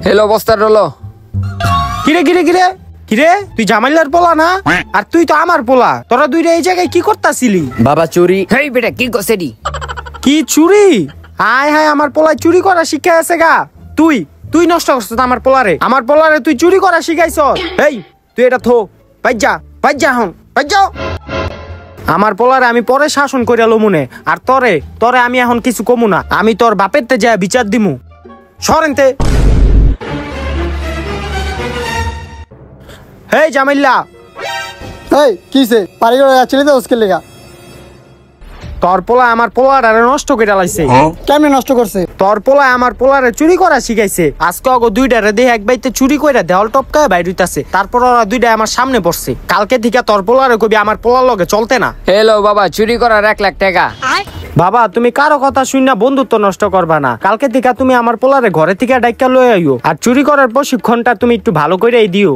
Hello বস্তার রলো। কিরে কিরে কিরে কিরে, তুই জামাইলার পোলা না? আর তুই তো আমার পোলা, তোরা দুইটা এই জায়গায় কি করতাছিলি? বাবা চুরি। হেই বেটা কি করছেডি? কি চুরি? হায় হায়, আমার পোলায় চুরি করা শিক্ষা আছে গা। তুই তুই নষ্ট করছিস আমার পোলারে, আমার পোলারে তুই চুরি করা শিখাইছ। এই তুই এটা থো, বাইজা বাইজা হন বাইজা। আমার পোলারে আমি পরে শাসন কইরা লমুনে, আর তরে তরে আমি এখন কিছু কমু না, আমি তোর বাপের তে যা বিচার দিমু। সরেনতে। হেই জামাইল্লা, এই কিসে পারি করে যাচ্ছিলি তো ওসকে লেগা? তোর পোলা আমার পোলারে নষ্ট করে লাইছে। কেমনে নষ্ট করছে? তোর পোলা আমার পোলারে চুরি করা শিখাইছে। আজকে অগো দুইটারে দেহে এক বাইতে চুরি কইরা দেওয়াল টপকায় বাইর হইতাছে, তারপর ওরা দুইটা আমার সামনে পড়ছে। কালকে থেকে তোর পোলারে কবি আমার পোলার লগে চলতে না। হেলো বাবা চুরি করার 1 লাখ টাকা। বাবা তুমি কারো কথা শুননা বন্ধুত্ব নষ্ট করবা না। কালকে থেকে তুমি আমার পোলারে ঘরে থেকে ডাইকা লয়ে আইও, আর চুরি করার প্রশিক্ষণটা তুমি একটু ভালো কইরাই দিও।